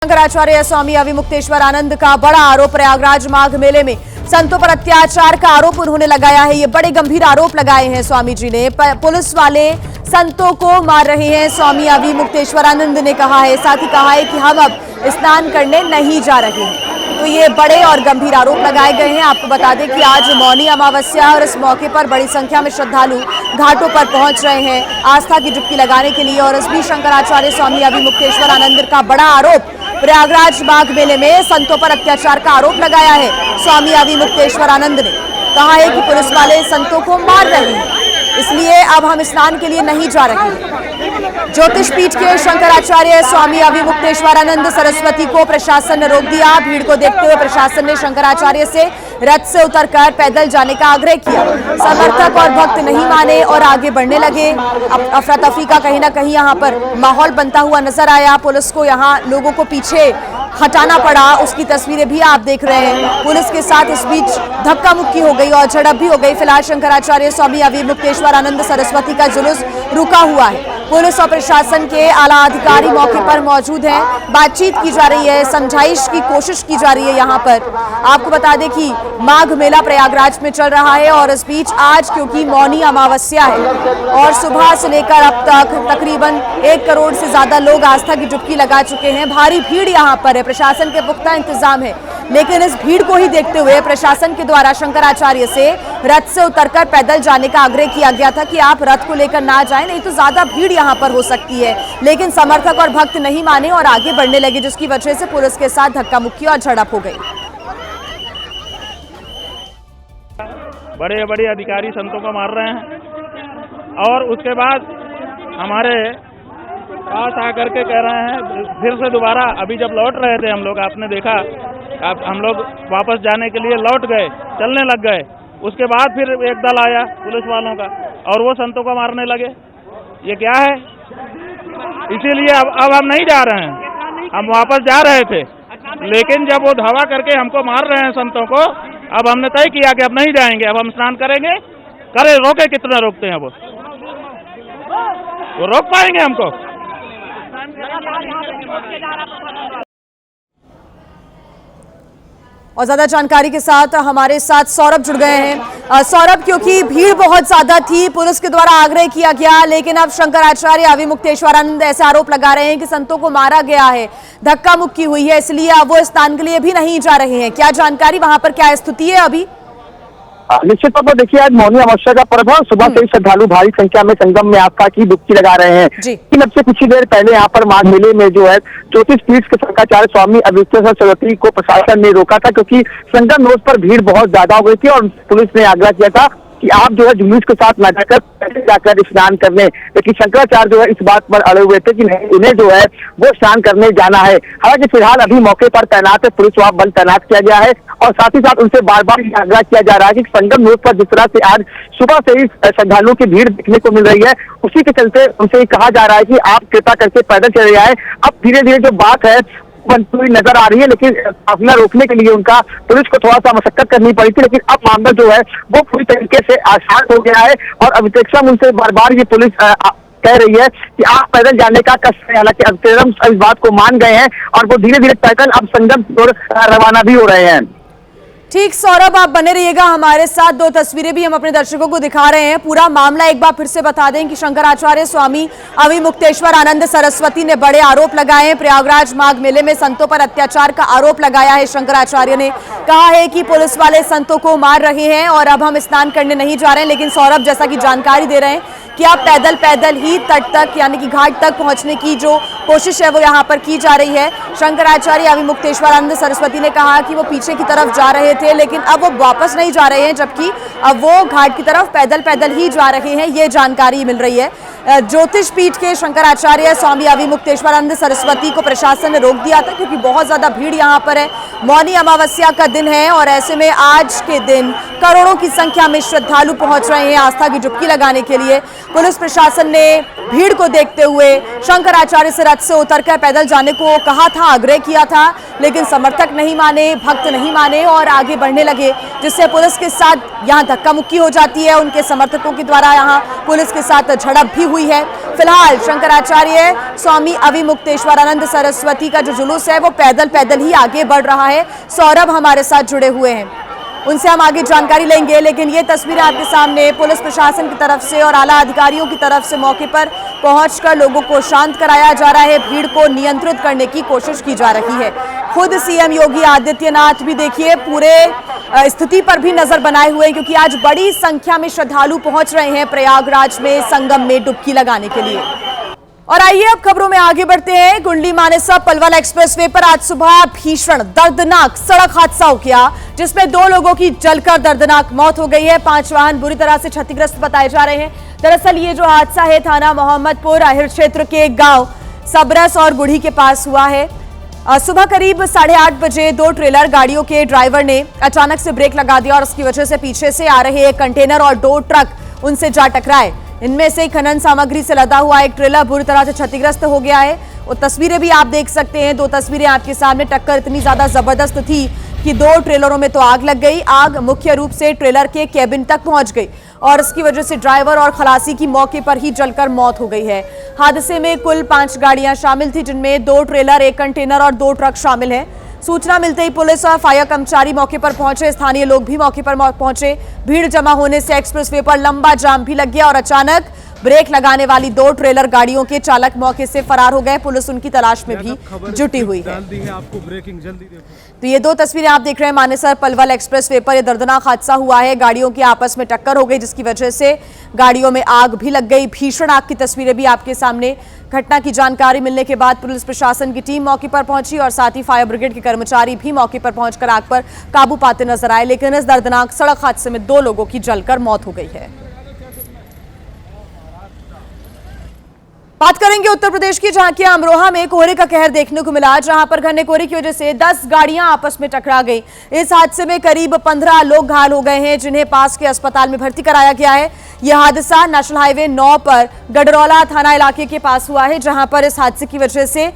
शंकराचार्य स्वामी अविमुक्तेश्वर आनंद का बड़ा आरोप प्रयागराज माघ मेले में संतों पर अत्याचार का आरोप उन्होंने लगाया है। ये बड़े गंभीर आरोप लगाए हैं स्वामी जी ने। पुलिस वाले संतों को मार रहे हैं, स्वामी अविमुक्तेश्वर आनंद ने कहा है। साथ ही कहा है कि हम अब स्नान करने नहीं जा रहे हैं। तो ये बड़े और गंभीर आरोप लगाए गए हैं। आपको बता दें कि आज मौनी अमावस्या है और इस मौके पर बड़ी संख्या में श्रद्धालु घाटों पर पहुंच रहे हैं आस्था की डुबकी लगाने के लिए। और इस बीच शंकराचार्य स्वामी अविमुक्तेश्वर आनंद का बड़ा आरोप प्रयागराज माघ मेले में संतों पर अत्याचार का आरोप लगाया है। स्वामी अविमुक्तेश्वर आनंद ने कहा है कि पुलिस वाले संतों को मार रहे हैं, इसलिए अब हम स्नान के लिए नहीं जा रहे हैं। ज्योतिष पीठ के शंकराचार्य स्वामी अविमुक्तेश्वर आनंद सरस्वती को प्रशासन ने रोक दिया। भीड़ को देखते हुए प्रशासन ने शंकराचार्य से रथ से उतरकर पैदल जाने का आग्रह किया। समर्थक और भक्त नहीं माने और आगे बढ़ने लगे। अफरा तफरी का कहीं ना कहीं यहाँ पर माहौल बनता हुआ नजर आया। पुलिस को यहाँ लोगों को पीछे हटाना पड़ा, उसकी तस्वीरें भी आप देख रहे हैं। पुलिस के साथ इस बीच धक्का मुक्की हो गई और झड़प भी हो गई। फिलहाल शंकराचार्य स्वामी अविमुक्तेश्वर आनंद सरस्वती का जुलूस रुका हुआ है। पुलिस और प्रशासन के आला अधिकारी मौके पर मौजूद हैं। बातचीत की जा रही है, समझाइश की कोशिश की जा रही है। यहाँ पर आपको बता दें कि माघ मेला प्रयागराज में चल रहा है और इस बीच आज क्योंकि मौनी अमावस्या है और सुबह से लेकर अब तक तकरीबन 1 करोड़ से ज्यादा लोग आस्था की डुबकी लगा चुके हैं। भारी भीड़ यहाँ पर है, प्रशासन के पुख्ता इंतजाम है। लेकिन इस भीड़ को ही देखते हुए प्रशासन के द्वारा शंकराचार्य से रथ से उतरकर पैदल जाने का आग्रह किया गया था कि आप रथ को लेकर ना जाएं, नहीं तो ज्यादा भीड़ यहाँ पर हो सकती है। लेकिन समर्थक और भक्त नहीं माने और आगे बढ़ने लगे, जिसकी वजह से पुलिस के साथ धक्का मुक्की और झड़प हो गई। बड़े बड़े अधिकारी संतों को मार रहे हैं और उसके बाद हमारे पास आकर के कह रहे हैं फिर से दोबारा। अभी जब लौट रहे थे हम लोग, आपने देखा, हम लोग वापस जाने के लिए लौट गए, चलने लग गए। उसके बाद फिर एक दल आया पुलिस वालों का और वो संतों को मारने लगे। ये क्या है? इसीलिए अब हम नहीं जा रहे हैं। हम वापस जा रहे थे, लेकिन जब वो धावा करके हमको मार रहे हैं संतों को, अब हमने तय किया कि अब नहीं जाएंगे। अब हम स्नान करेंगे। करे रोके, कितना रोकते हैं वो रोक पाएंगे हमको? और ज्यादा जानकारी के साथ हमारे साथ सौरभ जुड़ गए हैं। सौरभ, क्योंकि भीड़ बहुत ज्यादा थी, पुलिस के द्वारा आग्रह किया गया, लेकिन अब शंकराचार्य अविमुक्तेश्वर आनंद ऐसे आरोप लगा रहे हैं कि संतों को मारा गया है, धक्का मुक्की हुई है, इसलिए अब वो स्नान के लिए भी नहीं जा रहे हैं। क्या जानकारी, वहां पर क्या स्थिति है अभी? निश्चित तौर पर देखिए, आज मौनी अमावस्या का पर्व है। सुबह से ही श्रद्धालु भारी संख्या में संगम में आस्था की डुबकी लगा रहे हैं। लेकिन अब से कुछ ही देर पहले यहाँ पर माघ मेले में जो है ज्योतिष पीठ के शंकराचार्य स्वामी अविमुक्तेश्वर सरस्वती को प्रशासन ने रोका था, क्योंकि संगम रोड पर भीड़ बहुत ज्यादा हो गई थी और पुलिस ने आग्रह किया था कि आप जो है जुलूस के साथ न जाकर स्नान करने। लेकिन शंकराचार्य जो है इस बात पर अड़े हुए थे कि नहीं, उन्हें जो है वो स्नान करने जाना है। हालांकि फिलहाल अभी मौके पर तैनात है, पुलिस वहां बल तैनात किया गया है और साथ ही साथ उनसे बार बार आग्रह किया जा रहा है कि संगम रोड पर जिस तरह से आज सुबह से ही श्रद्धालुओं की भीड़ देखने को मिल रही है, उसी के चलते उनसे कहा जा रहा है कि आप कृपा करके पैदल चले जाए। अब धीरे धीरे जो बात है बनती हुई नजर आ रही है, लेकिन काफिला रोकने के लिए उनका पुलिस को थोड़ा सा मशक्कत करनी पड़ी थी। लेकिन अब मामला जो है वो पूरी तरीके से आसान हो गया है और अविमुक्तेश्वर उनसे बार बार ये पुलिस कह रही है कि आप पैदल जाने का कष्ट है। हालांकि अविमुक्तेश्वर इस बात को मान गए हैं और वो धीरे धीरे पैदल अब संगम की ओर रवाना भी हो रहे हैं। ठीक सौरभ, आप बने रहिएगा हमारे साथ। 2 तस्वीरें भी हम अपने दर्शकों को दिखा रहे हैं। पूरा मामला एक बार फिर से बता दें कि शंकराचार्य स्वामी अविमुक्तेश्वर आनंद सरस्वती ने बड़े आरोप लगाए हैं। प्रयागराज माघ मेले में संतों पर अत्याचार का आरोप लगाया है। शंकराचार्य ने कहा है कि पुलिस वाले संतों को मार रहे हैं और अब हम स्नान करने नहीं जा रहे हैं। लेकिन सौरभ, जैसा कि जानकारी दे रहे हैं कि आप पैदल ही तट तक यानी कि घाट तक पहुंचने की जो कोशिश है वो यहाँ पर की जा रही है। शंकराचार्य अविमुक्तेश्वर आनंद सरस्वती ने कहा कि वो पीछे की तरफ जा रहे थे, लेकिन अब वो वापस नहीं जा रहे हैं, जबकि अब वो घाट की तरफ पैदल ही जा रहे हैं। ये जानकारी मिल रही है। ज्योतिष पीठ के शंकराचार्य स्वामी अविमुक्तेश्वर आनंद सरस्वती को प्रशासन ने रोक दिया था, क्योंकि बहुत ज्यादा भीड़ यहाँ पर है। मौनी अमावस्या का दिन है और ऐसे में आज के दिन करोड़ों की संख्या में श्रद्धालु पहुंच रहे हैं आस्था की डुबकी लगाने के लिए। पुलिस प्रशासन ने भीड़ को देखते हुए शंकराचार्य से रथ से उतरकर पैदल जाने को कहा था, आग्रह किया था, लेकिन समर्थक नहीं माने, भक्त नहीं माने और आगे बढ़ने लगे, जिससे पुलिस के साथ यहाँ धक्का मुक्की हो जाती है। उनके समर्थकों के द्वारा यहाँ पुलिस के साथ झड़प भी हुई है। फिलहाल शंकराचार्य स्वामी अविमुक्तेश्वरानंद सरस्वती का जो जुलूस है वो पैदल ही आगे बढ़ रहा है। सौरभ हमारे साथ जुड़े हुए हैं, उनसे हम आगे जानकारी लेंगे। लेकिन ये तस्वीरें आपके सामने पुलिस प्रशासन की तरफ से और आला अधिकारियों की तरफ से मौके पर पहुंचकर लोगों को शांत कराया जा रहा है, भीड़ को नियंत्रित करने की कोशिश की जा रही है। खुद सीएम योगी आदित्यनाथ भी देखिए पूरे स्थिति पर भी नजर बनाए हुए हैं, क्योंकि आज बड़ी संख्या में श्रद्धालु पहुंच रहे हैं प्रयागराज में संगम में डुबकी लगाने के लिए। और आइए अब खबरों में आगे बढ़ते हैं। गुंडली मानेसर पलवल एक्सप्रेसवे पर आज सुबह भीषण दर्दनाक सड़क हादसा हो गया, जिसमें 2 लोगों की जलकर दर्दनाक मौत हो गई है। 5 वाहन बुरी तरह से क्षतिग्रस्त बताए जा रहे हैं। दरअसल ये जो हादसा है थाना मोहम्मदपुर अहिर क्षेत्र के गांव सबरस और गुढ़ी के पास हुआ है। सुबह करीब 8:30 बजे 2 ट्रेलर गाड़ियों के ड्राइवर ने अचानक से ब्रेक लगा दिया और उसकी वजह से पीछे से आ रहे एक कंटेनर और 2 ट्रक उनसे जा टकराए। इनमें से खनन सामग्री से लदा हुआ एक ट्रेलर बुरी तरह से क्षतिग्रस्त हो गया है। और तस्वीरें भी आप देख सकते हैं, 2 तस्वीरें आपके सामने। टक्कर इतनी ज्यादा जबरदस्त थी कि 2 ट्रेलरों में तो आग लग गई। आग मुख्य रूप से ट्रेलर के केबिन तक पहुंच गई और इसकी वजह से ड्राइवर और खलासी की मौके पर ही जलकर मौत हो गई है। हादसे में कुल 5 गाड़ियां शामिल थी, जिनमें 2 ट्रेलर, 1 कंटेनर और 2 ट्रक शामिल हैं। सूचना मिलते ही पुलिस और फायर कर्मचारी मौके पर पहुंचे, स्थानीय लोग भी मौके पर पहुंचे। भीड़ जमा होने से एक्सप्रेसवे पर लंबा जाम भी लग गया और अचानक ब्रेक लगाने वाली 2 ट्रेलर गाड़ियों के चालक मौके से फरार हो गए। पुलिस उनकी तलाश में भी जुटी हुई है। तो ये 2 तस्वीरें आप देख रहे हैं मानेसर पलवल एक्सप्रेसवे पर। यह दर्दनाक हादसा हुआ है, गाड़ियों की आपस में टक्कर हो गई, जिसकी वजह से गाड़ियों में आग भी लग गई। भीषण आग की तस्वीरें भी आपके सामने। घटना की जानकारी मिलने के बाद पुलिस प्रशासन की टीम मौके पर पहुंची और साथ ही फायर ब्रिगेड के कर्मचारी भी मौके पर पहुंचकर आग पर काबू पाते नजर आए। लेकिन इस दर्दनाक सड़क हादसे में 2 लोगों की जलकर मौत हो गई है। बात करेंगे उत्तर प्रदेश की, जहां के अमरोहा में कोहरे का कहर देखने को मिला, जहां पर घने कोहरे की वजह से 10 गाड़ियां आपस में टकरा गई। इस हादसे में करीब 15 लोग घायल हो गए हैं, जिन्हें पास के अस्पताल में भर्ती कराया गया है। यह हादसा नेशनल हाईवे 9 पर गडरौला थाना इलाके के पास हुआ है, जहां पर इस हादसे की वजह से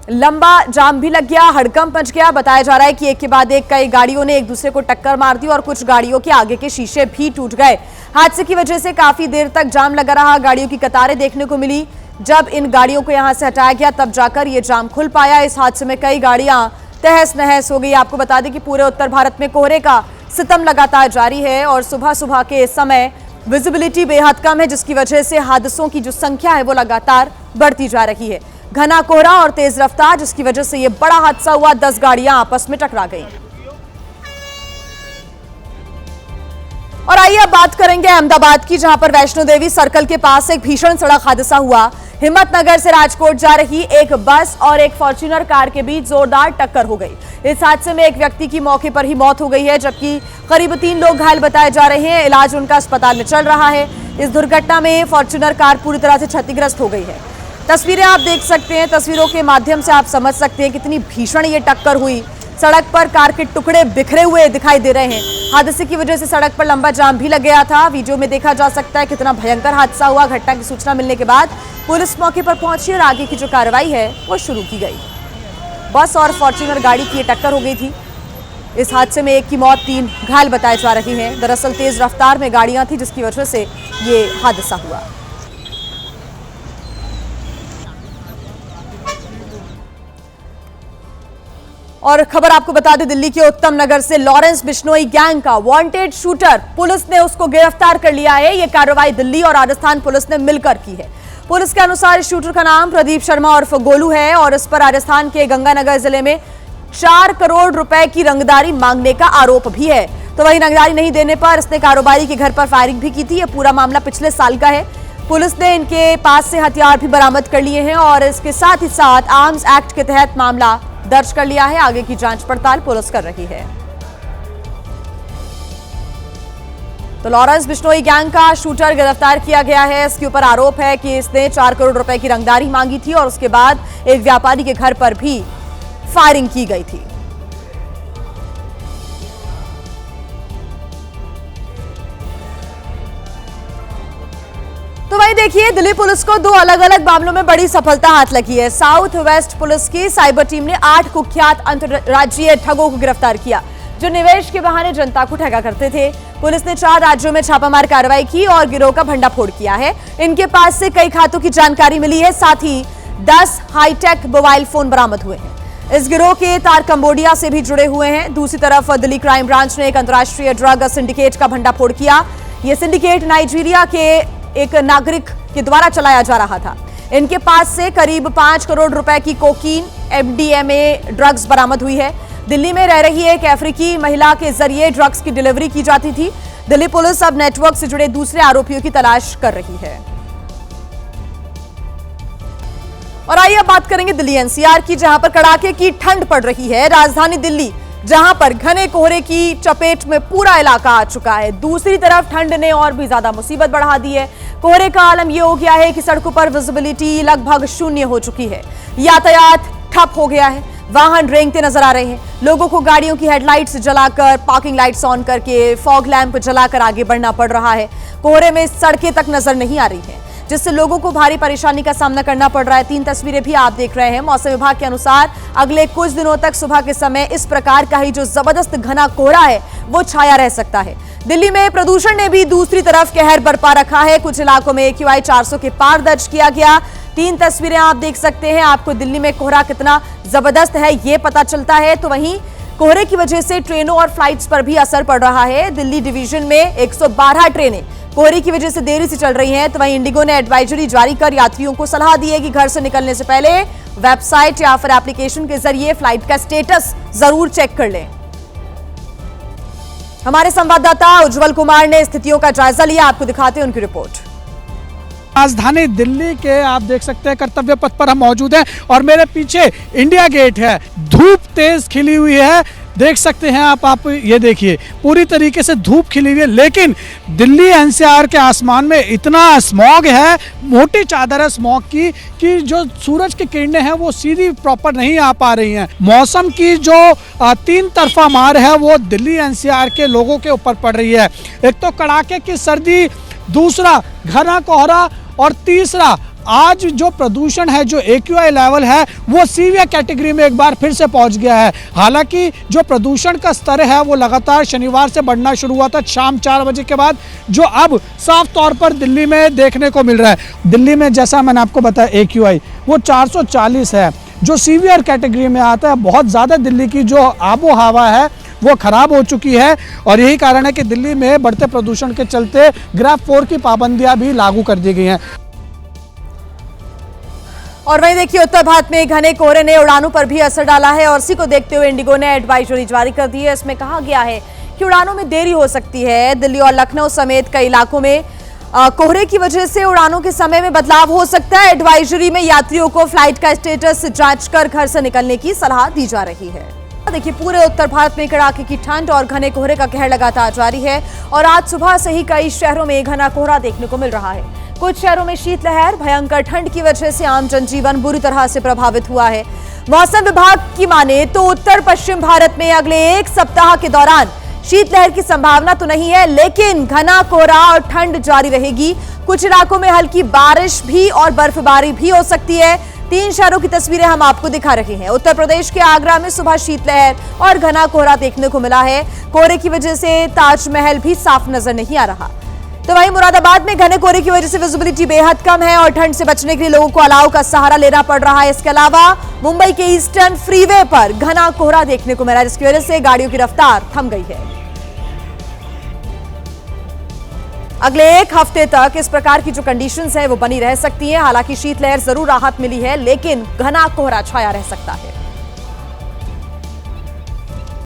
लंबा जाम भी लग गया, हड़कंप मच गया। बताया जा रहा है कि एक के बाद एक कई गाड़ियों ने एक दूसरे को टक्कर मार दी और कुछ गाड़ियों के आगे के शीशे भी टूट गए। हादसे की वजह से काफी देर तक जाम लगा रहा, गाड़ियों की कतारें देखने को मिली। जब इन गाड़ियों को यहां से हटाया गया तब जाकर ये जाम खुल पाया। इस हादसे में कई गाड़ियां तहस नहस हो गई। आपको बता दें कि पूरे उत्तर भारत में कोहरे का सितम लगातार जारी है और सुबह सुबह के इस समय विजिबिलिटी बेहद कम है, जिसकी वजह से हादसों की जो संख्या है वो लगातार बढ़ती जा रही है। घना कोहरा और तेज रफ्तार, जिसकी वजह से यह बड़ा हादसा हुआ, 10 गाड़ियां आपस में टकरा गई। और आइए अब बात करेंगे अहमदाबाद की, जहां पर वैष्णो देवी सर्कल के पास एक भीषण सड़क हादसा हुआ। हिम्मतनगर से राजकोट जा रही एक बस और एक फॉर्च्यूनर कार के बीच जोरदार टक्कर हो गई। इस हादसे में एक व्यक्ति की मौके पर ही मौत हो गई है, जबकि करीब 3 लोग घायल बताए जा रहे हैं। इलाज उनका अस्पताल में चल रहा है। इस दुर्घटना में फॉर्च्यूनर कार पूरी तरह से क्षतिग्रस्त हो गई है। तस्वीरें आप देख सकते हैं, तस्वीरों के माध्यम से आप समझ सकते हैं कितनी भीषण ये टक्कर हुई। सड़क पर कार के टुकड़े बिखरे हुए दिखाई दे रहे हैं। हादसे की वजह से सड़क पर लंबा जाम भी लग गया था। वीडियो में देखा जा सकता है कितना भयंकर हादसा हुआ। घटना की सूचना मिलने के बाद पुलिस मौके पर पहुंची और आगे की जो कार्रवाई है वो शुरू की गई। बस और फॉर्च्यूनर गाड़ी की टक्कर हो गई थी। इस हादसे में एक की मौत, 3 घायल बताए जा रहे हैं। दरअसल तेज रफ्तार में गाड़ियां थी, जिसकी वजह से ये हादसा हुआ। और खबर आपको बता दें, दिल्ली के उत्तम नगर से लॉरेंस बिश्नोई गैंग का वांटेड शूटर, पुलिस ने उसको गिरफ्तार कर लिया है। यह कार्रवाई दिल्ली और राजस्थान पुलिस ने मिलकर की है। पुलिस के अनुसार इस शूटर का नाम प्रदीप शर्मा उर्फ गोलू है और इस पर राजस्थान के गंगानगर जिले में 4 करोड़ रुपए की रंगदारी मांगने का आरोप भी है। तो वही रंगदारी नहीं देने पर इसने कारोबारी के घर पर फायरिंग भी की थी। यह पूरा मामला पिछले साल का है। पुलिस ने इनके पास से हथियार भी बरामद कर लिए हैं और इसके साथ ही साथ आर्म्स एक्ट के तहत मामला दर्ज कर लिया है। आगे की जांच पड़ताल पुलिस कर रही है। तो लॉरेंस बिश्नोई गैंग का शूटर गिरफ्तार किया गया है। इसके ऊपर आरोप है कि इसने 4 करोड़ रुपए की रंगदारी मांगी थी और उसके बाद एक व्यापारी के घर पर भी फायरिंग की गई थी। तो वही देखिए, दिल्ली पुलिस को 2 अलग अलग मामलों में बड़ी सफलता हाथ लगी है। साउथ वेस्ट पुलिस की साइबर टीम ने 8 कुख्यात अंतरराज्यीय ठगों को गिरफ्तार किया, जो निवेश के बहाने जनता को ठगा करते थे। पुलिस ने 4 राज्यों में छापामार कार्रवाई की और गिरोह का भंडाफोड़ किया है। इनके पास से कई खातों की जानकारी मिली है, साथ ही 10 हाईटेक मोबाइल फोन बरामद हुए हैं। इस गिरोह के तार कंबोडिया से भी जुड़े हुए हैं। दूसरी तरफ दिल्ली क्राइम ब्रांच ने एक अंतर्राष्ट्रीय ड्रग सिंडिकेट का भंडाफोड़ किया। यह सिंडिकेट नाइजीरिया के एक नागरिक के द्वारा चलाया जा रहा था। इनके पास से करीब 5 करोड़ रुपए की कोकीन, MDMA ड्रग्स बरामद हुई है। दिल्ली में रह रही एक अफ्रीकी महिला के जरिए ड्रग्स की डिलीवरी की जाती थी। दिल्ली पुलिस अब नेटवर्क से जुड़े दूसरे आरोपियों की तलाश कर रही है। और आइए अब बात करेंगे दिल्ली NCR की, जहां पर कड़ाके की ठंड पड़ रही है। राजधानी दिल्ली जहां पर घने कोहरे की चपेट में पूरा इलाका आ चुका है। दूसरी तरफ ठंड ने और भी ज्यादा मुसीबत बढ़ा दी है। कोहरे का आलम यह हो गया है कि सड़कों पर विजिबिलिटी लगभग शून्य हो चुकी है। यातायात ठप हो गया है। वाहन रेंगते नजर आ रहे हैं। लोगों को गाड़ियों की हेडलाइट्स जलाकर, पार्किंग लाइट्स ऑन करके, फॉग लैंप जलाकर आगे बढ़ना पड़ रहा है। कोहरे में सड़कें तक नजर नहीं आ रही हैं, जिससे लोगों को भारी परेशानी का सामना करना पड़ रहा है। 3 तस्वीरें भी आप देख रहे हैं। मौसम विभाग के अनुसार अगले कुछ दिनों तक सुबह के समय इस प्रकार का ही जो जबरदस्त घना कोहरा है वो छाया रह सकता है। दिल्ली में प्रदूषण ने भी दूसरी तरफ कहर बरपा रखा है। कुछ इलाकों में AQI 400 के पार दर्ज किया गया। 3 तस्वीरें आप देख सकते हैं। आपको दिल्ली में कोहरा कितना जबरदस्त है ये पता चलता है। तो वहीं कोहरे की वजह से ट्रेनों और फ्लाइट्स पर भी असर पड़ रहा है। दिल्ली डिवीजन में 112 ट्रेनें कोहरे की वजह से देरी से चल रही हैं। तो वहीं इंडिगो ने एडवाइजरी जारी कर यात्रियों को सलाह दी है कि घर से निकलने से पहले वेबसाइट या फिर एप्लीकेशन के जरिए फ्लाइट का स्टेटस जरूर चेक कर लें। हमारे संवाददाता उज्जवल कुमार ने स्थितियों का जायजा लिया। आपको दिखाते हैं उनकी रिपोर्ट। राजधानी दिल्ली के आप देख सकते हैं कर्तव्य पथ पर हम मौजूद हैं और मेरे पीछे इंडिया गेट है। धूप तेज खिली हुई है, देख सकते हैं आप ये देखिए, पूरी तरीके से धूप खिली हुई है। लेकिन दिल्ली NCR के आसमान में इतना स्मॉग है, मोटी चादर है स्मॉग की, कि जो सूरज की किरणें हैं वो सीधी प्रॉपर नहीं आ पा रही हैं। मौसम की जो 3 तरफा मार है वो दिल्ली NCR के लोगों के ऊपर पड़ रही है। एक तो कड़ाके की सर्दी, दूसरा घना कोहरा और तीसरा आज जो प्रदूषण है, जो AQI लेवल है वो सीवियर कैटेगरी में एक बार फिर से पहुंच गया है। हालांकि जो प्रदूषण का स्तर है वो लगातार शनिवार से बढ़ना शुरू हुआ था शाम 4 बजे के बाद, जो अब साफ तौर पर दिल्ली में देखने को मिल रहा है। दिल्ली में जैसा मैंने आपको बताया AQI वो 440 है, जो सीवियर कैटेगरी में आता है। बहुत ज़्यादा दिल्ली की जो आबो हवा है वो खराब हो चुकी है और यही कारण है कि दिल्ली में बढ़ते प्रदूषण के चलते ग्रेड 4 की पाबंदियां भी लागू कर दी गई हैं। और वहीं देखिए उत्तर भारत में घने कोहरे ने उड़ानों पर भी असर डाला है और इसी को देखते हुए इंडिगो ने एडवाइजरी जारी कर दी है। इसमें कहा गया है कि उड़ानों में देरी हो सकती है। दिल्ली और लखनऊ समेत कई इलाकों में कोहरे की वजह से उड़ानों के समय में बदलाव हो सकता है। एडवाइजरी में यात्रियों को फ्लाइट का स्टेटस जांचकर घर से निकलने की सलाह दी जा रही है। देखिए पूरे उत्तर भारत में कड़ाके की ठंड और घने कोहरे का कहर लगातार जारी है और आज सुबह से ही कई शहरों में घना कोहरा देखने को मिल रहा है। कुछ शहरों में शीतलहर, भयंकर ठंड की वजह से आम जनजीवन बुरी तरह से प्रभावित हुआ है। मौसम विभाग की माने तो उत्तर पश्चिम भारत में अगले 1 सप्ताह के दौरान शीतलहर की संभावना तो नहीं है, लेकिन घना कोहरा और ठंड जारी रहेगी। कुछ इलाकों में हल्की बारिश भी और बर्फबारी भी हो सकती है। 3 शहरों की तस्वीरें हम आपको दिखा रहे हैं। उत्तर प्रदेश के आगरा में सुबह शीतलहर और घना कोहरा देखने को मिला है। कोहरे की वजह से ताजमहल भी साफ नजर नहीं आ रहा। तो वहीं मुरादाबाद में घने कोहरे की वजह से विजिबिलिटी बेहद कम है और ठंड से बचने के लिए लोगों को अलाव का सहारा लेना पड़ रहा है। इसके अलावा मुंबई के ईस्टर्न फ्रीवे पर घना कोहरा देखने को मिला, जिसकी वजह से गाड़ियों की रफ्तार थम गई है। अगले 1 हफ्ते तक इस प्रकार की जो कंडीशंस है वो बनी रह सकती हैं। हालांकि शीतलहर जरूर राहत मिली है, लेकिन घना कोहरा छाया रह सकता है।